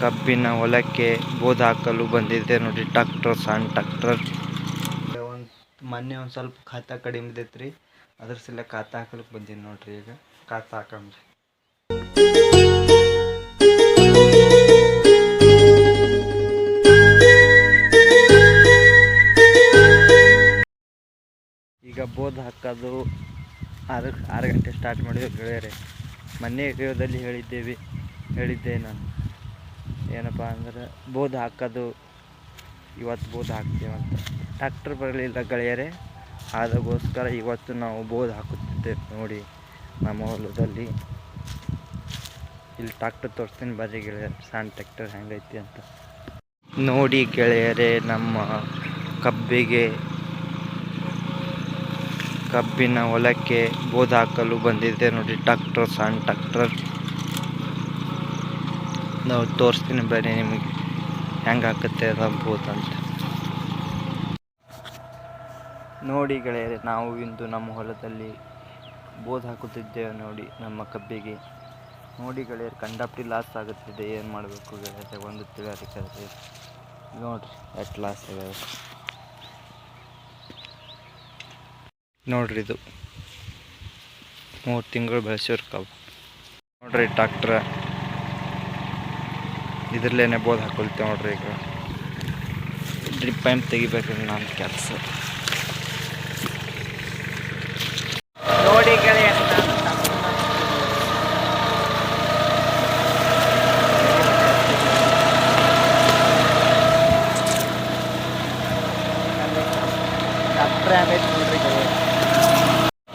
ಕಬ್ಬಿನ ಹೊಲಕ್ಕೆ ಬೋದ್ ಹಾಕಲು ಬಂದಿದೆ ನೋಡಿ. ಟ್ರಾಕ್ಟರ್, ಸಣ್ಣ ಟ್ರಾಕ್ಟರ್. ಮೊನ್ನೆ ಒಂದು ಸ್ವಲ್ಪ ಖಾತಾ ಕಡಿಮೆ ಇದ್ದೈತ್ರಿ, ಅದ್ರ ಸಲ ಖಾತಾ ಹಾಕಲಿಕ್ಕೆ ಬಂದೀನಿ ನೋಡ್ರಿ. ಈಗ ಖಾತಾ ಹಾಕಂಬ್ರಿ. ಈಗ ಬೋದ್ ಹಾಕೋದು 6 ಗಂಟೆ ಸ್ಟಾರ್ಟ್ ಮಾಡಿದ್ವಿ ಗೆಳೆಯರೆ. ಮೊನ್ನೆ ವಿಡಿಯೋದಲ್ಲಿ ಹೇಳಿದ್ದೆ ನಾನು, ಏನಪ್ಪ ಅಂದ್ರೆ ಬೋದ್ ಹಾಕೋದು ಇವತ್ತು ಬೋದ್ ಹಾಕ್ತೇವಂತ. ಟ್ರಾಕ್ಟರ್ ಬರಲಿಲ್ಲ ಗೆಳೆಯರೆ, ಅದಕ್ಕೋಸ್ಕರ ಇವತ್ತು ನಾವು ಬೋದ್ ಹಾಕುತ್ತಿದ್ದೇವೆ ನೋಡಿ ನಮ್ಮ ಹೊಲದಲ್ಲಿ. ಇಲ್ಲಿ ಟ್ರಾಕ್ಟರ್ ತೋರಿಸ್ತೀನಿ ಬರ್ರಿ ಗೆಳೆಯರೆ, ಸಣ್ಣ ಟ್ರಾಕ್ಟರ್ ಹೆಂಗೈತಿ ಅಂತ ನೋಡಿ ಗೆಳೆಯರೆ. ನಮ್ಮ ಕಬ್ಬಿನ ಹೊಲಕ್ಕೆ ಬೋದ್ ಹಾಕಲು ಬಂದಿದೆ ನೋಡಿ. ಟ್ರಾಕ್ಟರ್, ಸಣ್ಣ ಟ್ರಾಕ್ಟರ್. ನಾವು ತೋರಿಸ್ತೀನಿ ಬರ್ರಿ ನಿಮಗೆ ಹೆಂಗೆ ಹಾಕುತ್ತೆ ಅದ ಬೋದ್ ಅಂತ ನೋಡಿ ಗೆಳೆಯರೆ. ನಾವು ಇಂದು ನಮ್ಮ ಹೊಲದಲ್ಲಿ ಬೋದ್ ಹಾಕುತ್ತಿದ್ದೇವೆ ನೋಡಿ ನಮ್ಮ ಕಬ್ಬಿಗೆ. ನೋಡಿ ಗೆಳೆಯರೆ, ಕಂಡಾಪಟ್ಟಿ ಲಾಸ್ ಆಗುತ್ತಿದೆ. ಏನು ಮಾಡಬೇಕು ಗೆಳೆಯರೆ, ಒಂದು ತಿಳಿಯೋದಕ್ಕೆ ನೋಡ್ರಿ ಎಷ್ಟು ಲಾಸ್ ಆಗ್ಯಾವ ನೋಡ್ರಿ. ಇದು 3 ತಿಂಗಳು ಬೆಳೆಸಿರೋ ಕಬ್ಬು ನೋಡ್ರಿ. ಟ್ರಾಕ್ಟರ್ ಇದ್ರಲ್ಲೇನೆ ಬೋದ್ ಹಾಕೊಳ್ತೇವೆ ನೋಡ್ರಿ. ಈಗ ಡ್ರಿಪ್ ಪೈಪ್ ತೆಗಿಬೇಕ್ರಿ ನನ್ನ ಕೆಲಸ ನೋಡಿ ಗೆಳೆಯರೆ.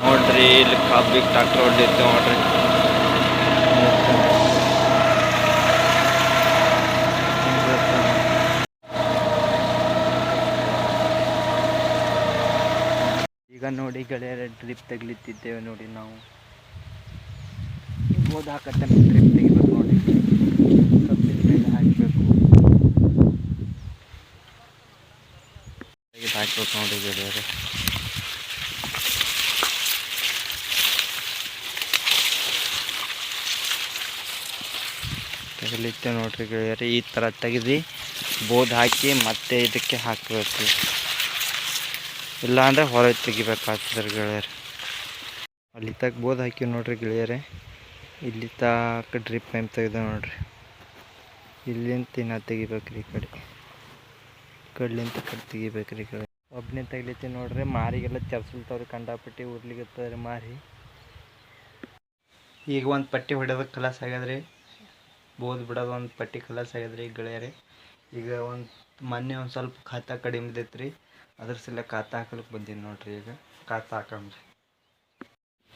ನೋಡ್ರಿ ಇಲ್ಲಿ ಕಬ್ಬಿಗೆ ಟ್ರಾಕ್ಟರ್ ಹೊಡಿತೇವೆ ನೋಡ್ರಿ. ಈಗ ನೋಡಿ ಗೆಳೆಯರೆ, ಡ್ರಿಪ್ ತೆಗಿಲಿತ್ತಿದ್ದೇವೆ ನೋಡಿ. ನಾವು ಬೋದ್ ಹಾಕತ್ತೆ ಡ್ರಿಪ್ ತೆಗಿಬೇಕು ನೋಡಿ. ಕಬ್ಬಿನ ಮೇಲೆ ಹಾಕಬೇಕು ನೋಡಿ ಗೆಳೆಯರೆ. ತೆಗಿಲಿತ್ತೆ ನೋಡ್ರಿ ಗೆಳೆಯರೆ. ಈ ಥರ ತೆಗೆದು ಬೋದ್ ಹಾಕಿ ಮತ್ತೆ ಇದಕ್ಕೆ ಹಾಕಬೇಕು, ಇಲ್ಲಾಂದರೆ ಹೊರಗೆ ತೆಗಿಬೇಕಾಗ್ತದೆ ಗೆಳೆಯರೆ. ಅಲ್ಲಿ ತಕ್ಕ ಬೋದ್ ಹಾಕಿ ನೋಡ್ರಿ ಗೆಳೆಯರೆ. ಇಲ್ಲಿ ತಕ್ಕ ಡ್ರಿಪ್ ಪೈಪ್ ತೆಗೆದ ನೋಡ್ರಿ. ಇಲ್ಲಿಂದ ಇನ್ನ ತೆಗಿಬೇಕ್ರಿ, ಕಡ್ಲಿಂತ ತೆಗಿಬೇಕ್ರಿ ಕಡೆ. ಒಬ್ಬನೇ ತೆಗಿಲಿತ್ತಿ ನೋಡ್ರಿ. ಮಾರಿಗೆಲ್ಲ ಚರ್ಸಲ್ತಾವ್ರಿ, ಕಂಡಾಪಟ್ಟಿ ಉರ್ಲಿಗತ್ತದ್ರಿ ಮಾರಿ. ಈಗ ಒಂದು ಪಟ್ಟಿ ಹೊಡೆಯೋದು ಕಲಸ್ ಆಗ್ಯದ್ರಿ, ಬೋದ್ ಬಿಡೋದು ಒಂದು ಪಟ್ಟಿ ಕಲಸ್ ಆಗ್ಯದ್ರಿ ಗೆಳೆಯರೆ. ಈಗ ಮೊನ್ನೆ ಒಂದು ಸ್ವಲ್ಪ ಖಾತಾ ಕಡಿಮೆ ಇದ್ದೈತ್ರಿ, ಅದ್ರ ಸಲ ಖಾತಾ ಹಾಕಲಿಕ್ಕೆ ಬಂದೀನಿ ನೋಡ್ರಿ. ಈಗ ಖಾತಾ ಹಾಕಂಬ್ರಿ.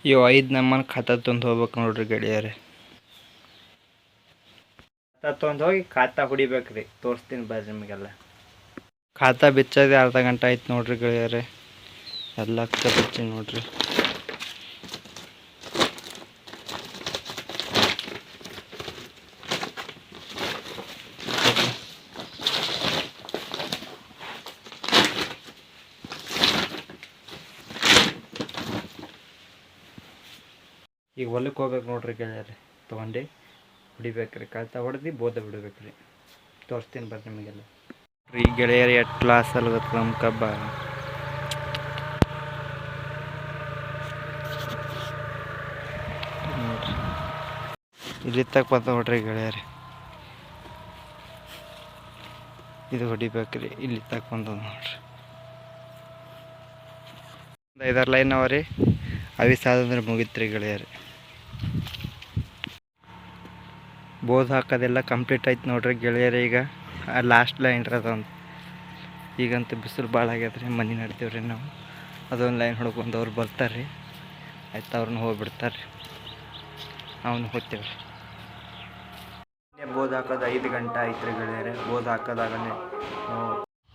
ಇವು 5 ನಮ್ಮನೆ ಖಾತಾ ತಂದು ಹೋಗ್ಬೇಕು ನೋಡ್ರಿ ಗೆಳೆಯರೆ. ಖಾತಾ ತೊಗೊಂಡು ಹೋಗಿ ಖಾತಾ ಹೊಡಿಬೇಕ್ರಿ. ತೋರಿಸ್ತೀನಿ ಬರ್ರಿ ನಿಮಗೆಲ್ಲ. ಖಾತಾ ಬಿಚ್ಚೋದೇ ಅರ್ಧ ಗಂಟೆ ಆಯ್ತು ನೋಡ್ರಿ ಗೆಳೆಯರೆ. ಎಲ್ಲ ಬಿಚ್ಚಿ ನೋಡ್ರಿ. ಈಗ ಹೊಲಕ್ಕೆ ಹೋಗ್ಬೇಕು ನೋಡ್ರಿ ಗೆಳೆಯರೆ. ತೊಗೊಂಡು ಹೊಡಿಬೇಕ್ರಿ, ಖಾತಾ ಹೊಡೆದು ಬೋದ ಬಿಡ್ಬೇಕ್ರಿ. ತೋರಿಸ್ತೀನಿ ಬರ್ರಿ ನಿಮಗೆಲ್ಲ. ಈ ಗೆಳೆಯರು ಎಷ್ಟು ಲಾಸ್ ಅಲ್ಗತ್ತ ನಮ್ಮ ಕಬ್ಬ. ನೋಡ್ರಿ ಇಲ್ಲಿ ತಕ್ಕ ಬಂದ ನೋಡ್ರಿ ಗೆಳೆಯರೆ. ಇದು ಹೊಡಿಬೇಕ್ರಿ, ಇಲ್ಲಿ ತಕ್ಕ ಬಂದ ನೋಡ್ರಿ. 5-6 ಲೈನ್ ಅವ ರೀ, ಅವಿಸಾದಂದ್ರೆ ಮುಗಿತ್ರಿ ಗೆಳೆಯರೆ. ಬೋದ್ ಹಾಕೋದೆಲ್ಲ ಕಂಪ್ಲೀಟ್ ಆಯ್ತು ನೋಡ್ರಿ ಗೆಳೆಯರೆ. ಈಗ ಲಾಸ್ಟ್ ಲೈನ್ ಇರೋದೊಂದು. ಈಗಂತೂ ಬಿಸಿಲು ಭಾಳ ಆಗ್ಯದ್ರಿ, ಮನೆ ನಡ್ತೀವ್ರಿ ನಾವು. ಅದೊಂದು ಲೈನ್ ಹೊಡ್ಕೊಂಡು ಅವ್ರು ಬರ್ತಾರೆ ರೀ, ಆಯ್ತು ಅವ್ರನ್ನ ಹೋಗ್ಬಿಡ್ತಾರೆ ರೀ, ಅವನು ಹೋಗ್ತೇವ್ರಿ. ಬೋದ್ ಹಾಕೋದು 5 ಗಂಟೆ ಆಯ್ತು ರೀ ಗೆಳೆಯರೆ. ಬೋದ್ ಹಾಕೋದಾಗನೇ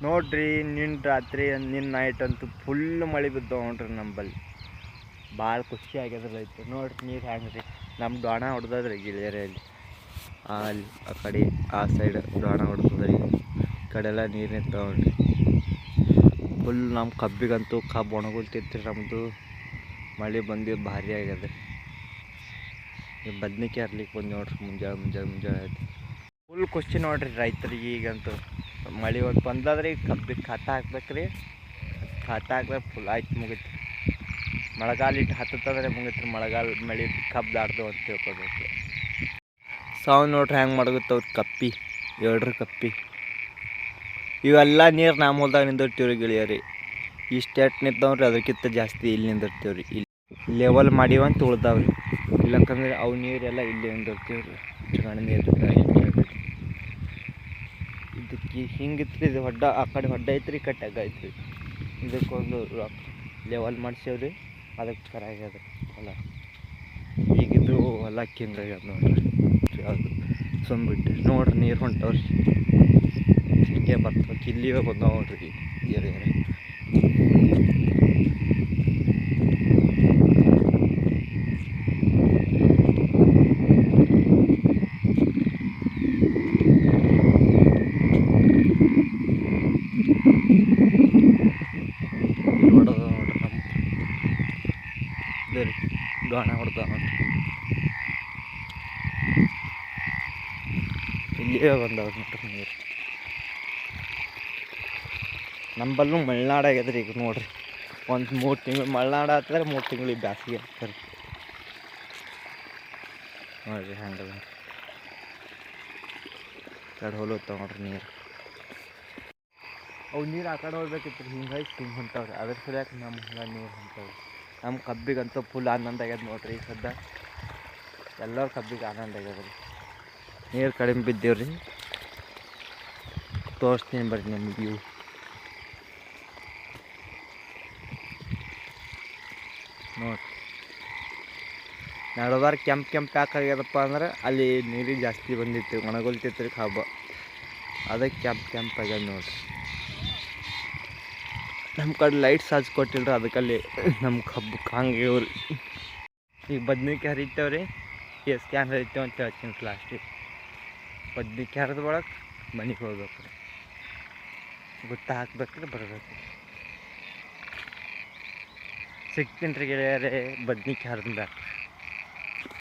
ನೋಡ್ರಿ, ನಿನ್ನ ರಾತ್ರಿ ನಿನ್ನ ನೈಟ್ ಅಂತೂ ಫುಲ್ ಮಳೆ ಬಿದ್ದವು ನೋಡ್ರಿ ನಂಬಲ್ಲಿ. ಭಾಳ ಖುಷಿ ಆಗ್ಯದ ರೈತ ನೋಡ್ರಿ. ನೀರು ಹೆಂಗೆ ರೀ ನಮ್ಮ ಡೊಣ ಹೊಡೆದದ್ರಿ ಗೆಳೆಯರೆ. ಅಲ್ಲಿ ಆ ಕಡೆ ಆ ಸೈಡ್ ಡೊಣ ಹೊಡ್ತದ್ರಿ. ಈ ಕಡೆ ಎಲ್ಲ ನೀರು ನಿಂತಾವ ನೋಡ್ರಿ. ಫುಲ್ ನಮ್ಮ ಕಬ್ಬಿಗಂತೂ ಕಬ್ಬು ಒಣಗುಲ್ತಿತ್ತು ರೀ ನಮ್ಮದು. ಮಳೆ ಬಂದು ಭಾರಿ ಆಗ್ಯದ ರೀ. ಈ ಬದ್ನಿಕಾಯಿ ಹರ್ಲಿಕ್ಕೆ ಬಂದು ನೋಡ್ರಿ. ಮುಂಜಾನೆ ಆಯ್ತು. ಫುಲ್ ಖುಷಿ ನೋಡ್ರಿ ರೈತರಿಗೆ ಈಗಂತೂ ಮಳೆ ಒಂದು ಬಂದಾದ್ರೆ ಈಗ ಕಬ್ಬಿಗೆ ಖಾತ ಹಾಕ್ಬೇಕ್ರಿ. ಖಾತ ಹಾಕ್ಬೇಕು ಫುಲ್ ಆಯ್ತು ಮುಗೀತು. ಮಳೆಗಾಲ ಇಟ್ಟು ಹತ್ತತ್ತಂದ್ರೆ ಮುಗೀತು. ಮಳೆಗಾಲ ಮಳೆ ಕಬ್ಬು ದಾಟ್ದು ಅಂತ ತಿಳ್ಕೊಬೇಕು. ಸಾವು ನೋಡ್ರಿ ಹೆಂಗೆ ಮಡಗುತ್ತವ್ರು ಕಪ್ಪಿ, ಎರಡ್ರ ಕಪ್ಪಿ ಇವೆಲ್ಲ ನೀರು ನಮ್ಮ ಹೊಲ್ದಾಗ ನಿಂದಿರ್ತೀವ್ರಿ ಗೆಳೆಯರಿ. ಇಷ್ಟು ಎಟ್ಟು ನಿಂತವ್ರಿ ಅದಕ್ಕಿಂತ ಜಾಸ್ತಿ ಇಲ್ಲಿ ನಿಂದಿರ್ತೀವ್ರಿ. ಇಲ್ಲಿ ಲೆವೆಲ್ ಮಾಡಿವಂತ ಉಳ್ದಾವ್ರಿ. ಇಲ್ಲಕ್ಕಂದ್ರೆ ಅವು ನೀರೆಲ್ಲ ಇಲ್ಲಿ ನಿಂದಿರ್ತೀವ್ರಿ. ಚಗಣ ನೀರು ಇದಕ್ಕೆ ಹಿಂಗಿತ್ತು. ಇದು ಹೊಡ್ಡ ಆ ಕಡೆ ಹೊಡ್ಡ ಐತ್ರಿ, ಈ ಕಡೆ ಟಗ್ ಐತ್ರಿ. ಇದಕ್ಕೊಂದು ಲೆವೆಲ್ ಮಾಡ್ಸೇವ್ರಿ. ಅದಕ್ಕೆ ಥರ ಆಗ್ಯದ ಹೊಲ. ಈಗಿದ್ದು ಹೊಲಕ್ಕೆ ಹಿಂಗಾಗ್ಯದ ನೋಡ್ರಿ. ಯಾವುದು ಸುಮ್ಬಿಟ್ಟು ನೋಡ್ರಿ ನೀರು ಹೊಂಟವ್ರಿ. ಹಿಂಗೆ ಬರ್ಬೇಕು. ಇಲ್ಲಿಯೇ ಬಂದಾವ ನೋಡ್ರಿ ಏರಿಯಾರ. ಹೊಡೆದ ನೋಡ್ರಿ ನಮ್ಮ ಇದೇ ರೀ ಗಾಣ ಹೊಡೆದ ನೋಡ್ರಿ. ಇಲ್ಲಿಯೇ ಬಂದವ ನೋಡ್ರಿ ನೀರು. ನಂಬಲ್ಲೂ ಮಲೆನಾಡು ಆಗ್ಯದ್ರಿ ಈಗ ನೋಡ್ರಿ. ಒಂದು 3 ತಿಂಗಳು ಮಲೆನಾಡು ಆಗ್ತದ್ರೆ 3 ತಿಂಗಳಿಗೆ ಬ್ಯಾಸಿಗೆ ಆಗ್ತಾರೆ ನೋಡ್ರಿ. ಹಂಗಲ್ಲ ಕಡೆ ಹೊಲತ್ತಾವ ನೋಡ್ರಿ ನೀರು. ಅವು ನೀರು ಆ ಕಡೆ ಹೋಗ್ಬೇಕಿತ್ತು. ಹಿಂಗಾಗಿ ಹಿಂಗೆ ಹೊಂಟವ್ರಿ. ಅದ್ರ ಸರಿಯಾಗಿ ನಮ್ಮ ಹೊಲ ನೀರು ಹೊಂಟವ್ರಿ. ನಮ್ಮ ಕಬ್ಬಿಗಂತೂ ಫುಲ್ ಆನಂದ ಆಗ್ಯದ ನೋಡ್ರಿ. ಈ ಸದ್ದ ಎಲ್ಲರ ಕಬ್ಬಿಗೆ ಆನಂದ ಆಗ್ಯದ ರೀ. ನೀರು ಕಡಿಮೆ ಬಿದ್ದೇವ್ರಿ. ತೋರಿಸ್ತೀನಿ ಬರ್ರಿ ನಿಮ್ಗೆ ವ್ಯೂ. ನೋಡ್ರಿ ನಡುವಾರ ಕೆಂಪು ಯಾಕಾಗ್ಯದಪ್ಪ ಅಂದ್ರೆ ಅಲ್ಲಿ ನೀರಿಗೆ ಜಾಸ್ತಿ ಬಂದಿತ್ತು, ಒಣಗೊಲ್ತಿತ್ತು ರೀ ಕಬ್ಬ. ಅದಕ್ಕೆ ಕೆಂಪು ಆಗ್ಯದ ನೋಡ್ರಿ. ನಮ್ಮ ಕಡೆ ಲೈಟ್ಸ್ ಹಚ್ಕೊಟ್ಟಿಲ್ರಿ, ಅದಕ್ಕಲ್ಲಿ ನಮ್ಮ ಕಬ್ಬು ಕಾಂಗಿವ್ರಿ. ಈಗ ಬದ್ನಿಕಾಯಿ ಹರಿತೇವ್ರಿ. ಸ್ಕ್ಯಾನ್ ಹರಿತೇವೆ ಅಂತ ಹೇಳ್ತೀನಿ ಲಾಸ್ಟಿಗೆ. ಬದ್ನಿಕಾಯಿ ಹರಿದ ಒಳಗೆ ಮನೆಗೆ ಹೋಗ್ಬೇಕು ರೀ. ಗುತ್ತ ಹಾಕ್ಬೇಕ್ರಿ, ಬರಬೇಕು. ಸಿಗ್ತೀನಿ ರೀ ಗೆಳೆಯರೇ ಬದ್ನಿಕಾಯಿ ಹರಿದ ಬ್ಯಾಕ್.